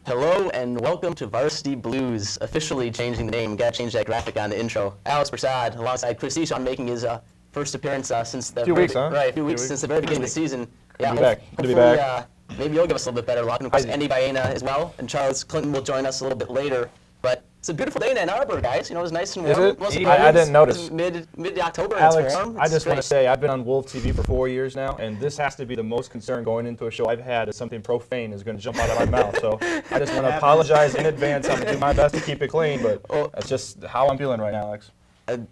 Hello and welcome to Varsity Blues, officially changing the name. Gotta change that graphic on the intro. Alex Prasad, alongside Chris Eshawn, making his first appearance since the few weeks since the very beginning of the season. Good to be back. Maybe you'll give us a little bit better luck. And of course, Andy Baena as well, and Charles Clinton will join us a little bit later. But it's a beautiful day in Ann Arbor, guys. You know, it was nice and warm. Is it? I didn't notice. Mid-October, Alex, it's warm. I just want to say I've been on WOLV TV for 4 years now, and this has to be the most concern going into a show I've had is something profane is going to jump out of my mouth. So I just want to apologize in advance. I'm going to do my best to keep it clean, but that's just how I'm feeling right now, Alex.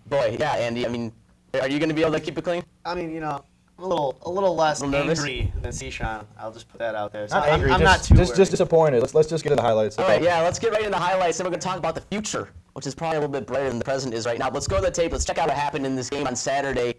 Boy, yeah, Andy. I mean, are you going to be able to keep it clean? I mean, you know, I'm a little less angry than Eshawn. I'll just put that out there. So not angry, I'm not too just disappointed. Let's just get into the highlights. All right, yeah, let's get right into the highlights. Then we're going to talk about the future, which is probably a little bit brighter than the present is right now. Let's go to the tape. Let's check out what happened in this game on Saturday.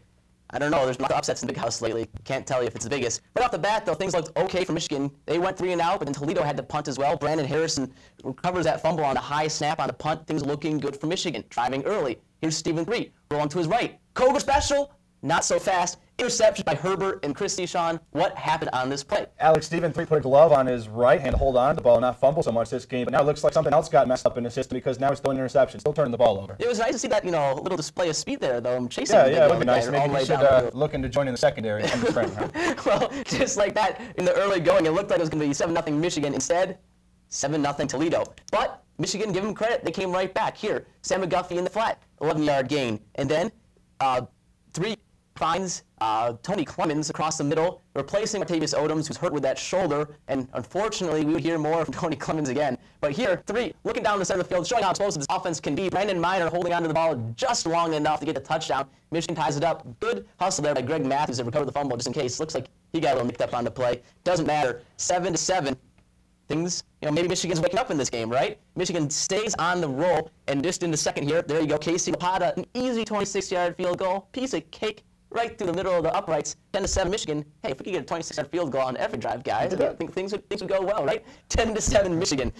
I don't know. There's been upsets in the big house lately. Can't tell you if it's the biggest. Right off the bat, though, things looked okay for Michigan. They went 3 and out, but then Toledo had to punt as well. Brandon Harrison recovers that fumble on a high snap on a punt. Things looking good for Michigan. Driving early. Here's Stephen 3. Rolling to his right. Koger special. Not so fast. Interception by Herbert and Chris Eshawn. What happened on this play? Alex, Stephen 3 put a glove on his right hand to hold on to the ball, not fumble so much this game. But now it looks like something else got messed up in his system because now he's throwing an interception, still turning the ball over. It was nice to see that, you know, little display of speed there, though. Chasing yeah, it would be nice. Maybe he should look into joining the secondary. Well, just like that, in the early going, it looked like it was going to be 7-0 Michigan. Instead, 7-0 Toledo. But Michigan, give them credit, they came right back. Here, Sam McGuffey in the flat, 11-yard gain. And then 3 finds Tony Clemens across the middle, replacing Martavius Odoms, who's hurt with that shoulder. And unfortunately, we would hear more from Tony Clemens again. But here, 3, looking down the center of the field, showing how explosive this offense can be. Brandon Miner holding onto the ball just long enough to get the touchdown. Michigan ties it up. Good hustle there by Greg Matthews to recover the fumble just in case. Looks like he got a little mixed up on the play. Doesn't matter. 7-7. Things, you know, maybe Michigan's waking up in this game, right? Michigan stays on the roll, and just in the second here, there you go, Casey Lapata, an easy 26-yard field goal, piece of cake, right through the middle of the uprights, 10-7 Michigan. Hey, if we could get a 26-yard field goal on every drive, guys, I think things would go well, right? 10-7 Michigan.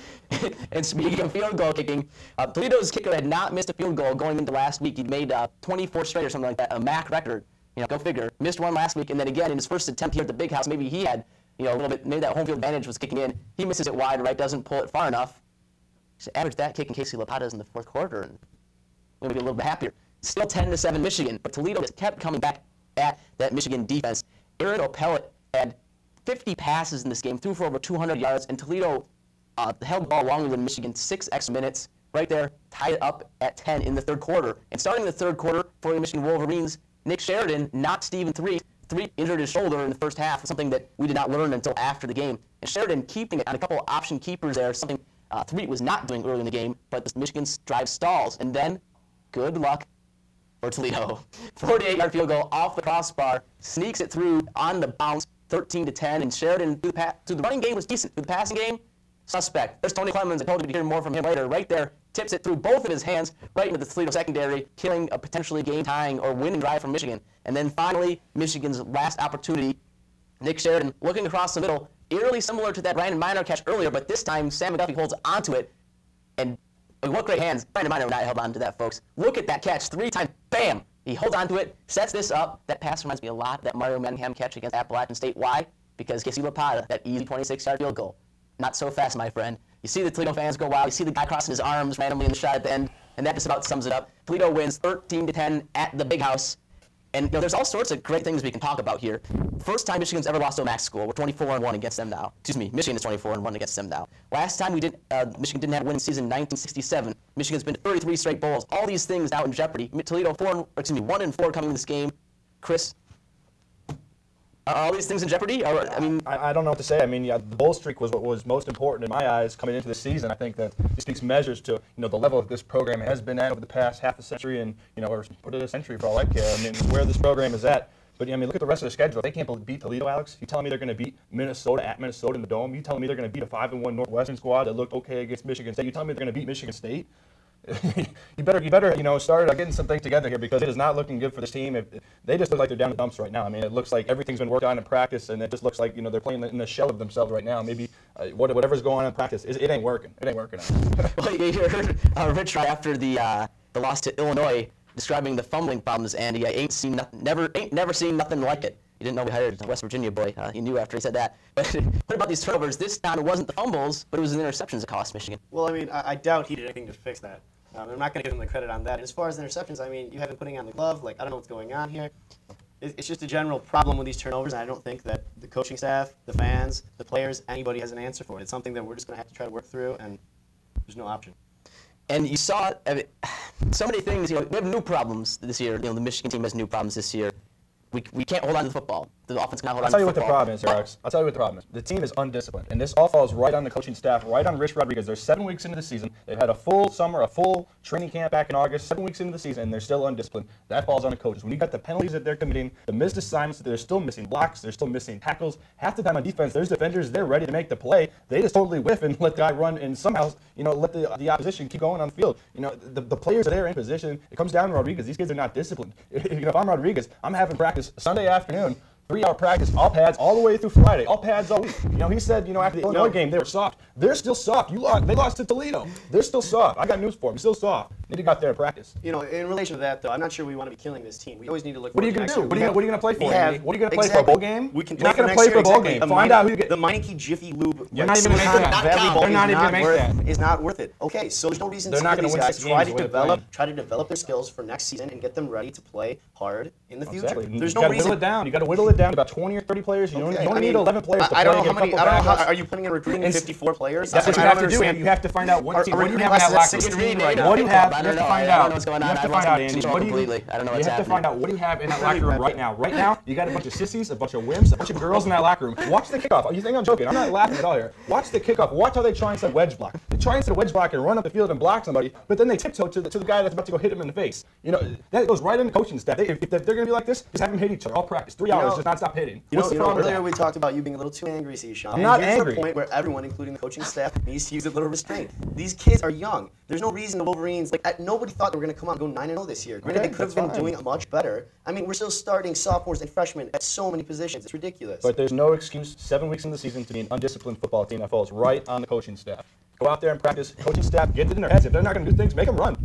And speaking of field goal kicking, Toledo's kicker had not missed a field goal going into last week. He'd made 24 straight or something like that, a MAC record. You know, go figure. Missed one last week, and then again in his first attempt here at the big house, maybe he had, you know, a little bit, maybe that home field advantage was kicking in. He misses it wide right, doesn't pull it far enough. So average that kick in Casey Lapata's in the fourth quarter, and maybe be a little bit happier. Still 10-7 Michigan, but Toledo just kept coming back at that Michigan defense. Aaron O'Pellett had 50 passes in this game, threw for over 200 yards, and Toledo held the ball longer than Michigan, 6 extra minutes. Right there, tied it up at 10 in the third quarter. And starting in the third quarter for the Michigan Wolverines, Nick Sheridan knocked Stephen 3 injured his shoulder in the first half, something that we did not learn until after the game. And Sheridan keeping it on a couple of option keepers there, something 3 was not doing early in the game, but Michigan's drive stalls. And then, good luck for Toledo. 48-yard field goal off the crossbar, sneaks it through on the bounce, 13-10, and Sheridan through the running game was decent. Through the passing game, suspect. There's Tony Clemens. I told you to hear more from him later. Right there, tips it through both of his hands right into the Toledo secondary, killing a potentially game-tying or winning drive from Michigan. And then finally, Michigan's last opportunity, Nick Sheridan looking across the middle, eerily similar to that Brandon Miner catch earlier, but this time Sam McGuffey holds onto it. And what great hands. Brandon Miner would not held on to that, folks. Look at that catch 3 times. Bam! He holds onto it, sets this up. That pass reminds me a lot of that Mario Manningham catch against Appalachian State. Why? Because Casey Lapata, that easy 26-yard field goal. Not so fast, my friend. You see the Toledo fans go wild. You see the guy crossing his arms randomly in the shot at the end, and that just about sums it up. Toledo wins 13-10 at the Big House. And you know, there's all sorts of great things we can talk about here. First time Michigan's ever lost to a MAC school. We're 24-1 against them now. Excuse me, Michigan is 24-1 against them now. Last time Michigan didn't have a winning season in 1967. Michigan's been to 33 straight bowls. All these things now in jeopardy. Toledo 1-4 coming in this game. Chris, Are all these things in jeopardy? I don't know what to say. I mean, yeah, the bowl streak was what was most important in my eyes coming into the season. I think that it speaks measures to the level this program has been at over the past half a century, and or put it a century for all I care. I mean, where this program is at. But I mean, look at the rest of the schedule. If they can't beat Toledo, Alex, you telling me they're going to beat Minnesota at Minnesota in the Dome? You telling me they're going to beat a 5-1 Northwestern squad that looked okay against Michigan State? You telling me they're going to beat Michigan State? you better start getting some things together here, because it is not looking good for this team. They just look like they're down the dumps right now. I mean, it looks like everything's been worked on in practice, and it just looks like they're playing in the shell of themselves right now. Maybe whatever's going on in practice, it ain't working. It ain't working out. Well, you heard Rich right after the loss to Illinois, describing the fumbling problems, and he ain't never seen nothing like it. He didn't know we hired a West Virginia boy. He knew after he said that. But what about these turnovers? This time it wasn't the fumbles, but it was the interceptions that cost Michigan. Well, I mean, I doubt he did anything to fix that. I'm not going to give him the credit on that. And as far as the interceptions, I mean, you have him putting on the glove. Like, I don't know what's going on here. It's just a general problem with these turnovers, and I don't think that the coaching staff, the fans, the players, anybody has an answer for it. It's something that we're just going to have to try to work through, and there's no option. And you saw so many things. We have new problems this year. The Michigan team has new problems this year. We can't hold on to the football. The offense cannot hold on to the football. I'll tell you what the problem is, Alex. I'll tell you what the problem is. The team is undisciplined, and this all falls right on the coaching staff, right on Rich Rodriguez. They're 7 weeks into the season. They've had a full summer, a full training camp back in August, 7 weeks into the season, and they're still undisciplined. That falls on the coaches. When you got the penalties that they're committing, the missed assignments, they're still missing blocks, they're still missing tackles. Half the time on defense, there's defenders, they're ready to make the play. They just totally whiff and let the guy run, and somehow, let the opposition keep going on the field. The players are there in position. It comes down to Rodriguez. These kids are not disciplined. If I'm Rodriguez, I'm having practice Sunday afternoon, 3-hour practice, all pads, all the way through Friday, all pads all week. He said, after the Illinois game, they were soft. They're still soft. They lost to Toledo. They're still soft. I got news for them. Still soft. Need to go out there and practice. In relation to that, though, I'm not sure we want to be killing this team. We always need to look. What are you going to do? What are you going to play for? Andy? What are you going to play for? A bowl game? We can You're not going to play for a bowl game. Find out who you get. The Meineke Jiffy Lube. You're not even going to make that. They're not even going to make that. Is not worth it. Okay, so there's no reason they're not going to these win guys 6 games try to develop their skills for next season and get them ready to play hard in the future. Exactly. There's no reason. You got to whittle it down to about 20 or 30 players. You only need 11 players to play. I don't know how many. Are you putting in recruiting 54 players? That's what you have to do. You have to find out what team. What do you have in that locker room? What do you have? You have to find out. What's going on? You have to find out, Andy. I don't know what's happening. You have to find out what do you have in that locker room right now. Right now, you got a bunch of sissies, a bunch of wimps, a bunch of girls in that locker room. Watch the kickoff. You think I'm joking? I'm not laughing at all here. Watch the kickoff. Watch how they try and set wedge block. They try and set a wedge block and run up the field and block somebody, but then they tiptoe to the guy that's about to go hit him in the face. That goes right in the coaching staff. If they're going to be like this, just have them hit each other all practice. 3 hours, just not stop hitting. Earlier we talked about you being a little too angry, Sean. I'm not angry. Here's the point where everyone, including the coaching staff, needs to use a little restraint. These kids are young. There's no reason the Wolverines, nobody thought they were going to come out and go 9-0 this year. Granted, they could have been doing much better. I mean, we're still starting sophomores and freshmen at so many positions. It's ridiculous. But there's no excuse 7 weeks into the season to be an undisciplined football team. That falls right on the coaching staff. Go out there and practice. Coaching staff, get it in their heads. If they're not going to do things, make them run.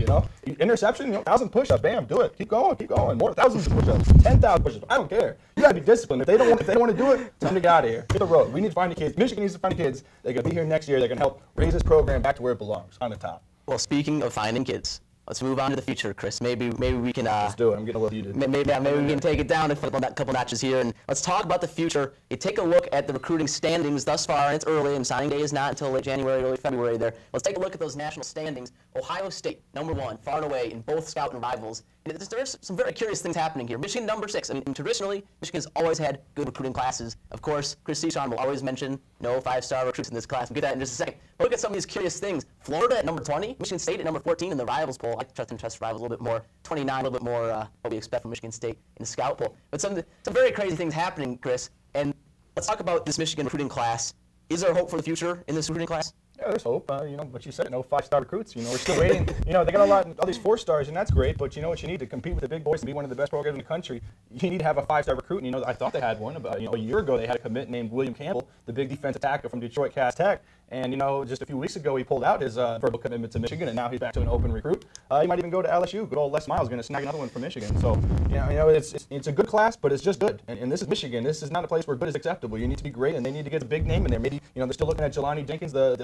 Interception, 1,000 push-ups, bam, do it. Keep going. More thousands of push-ups, 10,000 push-ups. I don't care. You got to be disciplined. If they don't want to do it, tell them to get out of here. Hit the road. We need to find the kids. Michigan needs to find the kids. They're going to be here next year. They're going to help raise this program back to where it belongs, on the top. Well, speaking of finding kids, let's move on to the future, Chris. Maybe we can. Let's do it. I'm getting a little heated. Maybe we can take it down a couple notches here, and let's talk about the future. You take a look at the recruiting standings thus far, and it's early, and signing day is not until late January, early February. There. Let's take a look at those national standings. Ohio State, #1, far and away in both scout and rivals. And there's some very curious things happening here. Michigan, #6. I mean, traditionally, Michigan has always had good recruiting classes. Of course, Chris Sean will always mention no 5-star recruits in this class. We'll get that in just a second. But look at some of these curious things. Florida at #20, Michigan State at #14 in the rivals poll. I trust rivals a little bit more. 29, a little bit more what we expect from Michigan State in the scout poll. But some very crazy things happening, Chris. And let's talk about this Michigan recruiting class. Is there hope for the future in this recruiting class? Yeah, there's hope. But you said no 5-star recruits. We're still waiting. They got all these 4-stars, and that's great. But you know what you need to compete with the big boys and be one of the best programs in the country. You need to have a 5-star recruit. And I thought they had one about a year ago. They had a commit named William Campbell, the big defensive tackle from Detroit Cass Tech. And just a few weeks ago, he pulled out his verbal commitment to Michigan, and now he's back to an open recruit. He might even go to LSU. Good old Les Miles is going to snag another one from Michigan. So it's a good class, but it's just good. And this is Michigan. This is not a place where good is acceptable. You need to be great, and they need to get a big name in there. Maybe they're still looking at Jelani Jenkins, the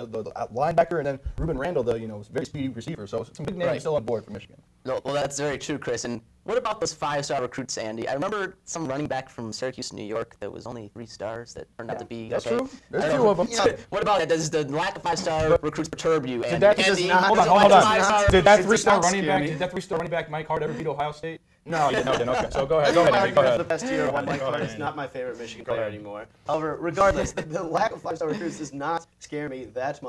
linebacker, and then Ruben Randall, the very speedy receiver. So some big names still on board for Michigan. No, well, that's very true, Chris. And What about those 5-star recruits, Andy? I remember some running back from Syracuse, New York, that was only 3 stars that turned out to be. That's okay. true. There's a few of them. What about that? Does the lack of 5-star recruits perturb you? Did that Andy, hold on. Did that 3-star running back? me. Did that 3-star running back Mike Hart ever beat Ohio State? No, he didn't. Okay. So go ahead. Mike Andy, go Hart ahead. the best year of Mike Go Hart ahead, is not my favorite Michigan player ahead. anymore. However, regardless, the lack of 5-star recruits does not scare me that much.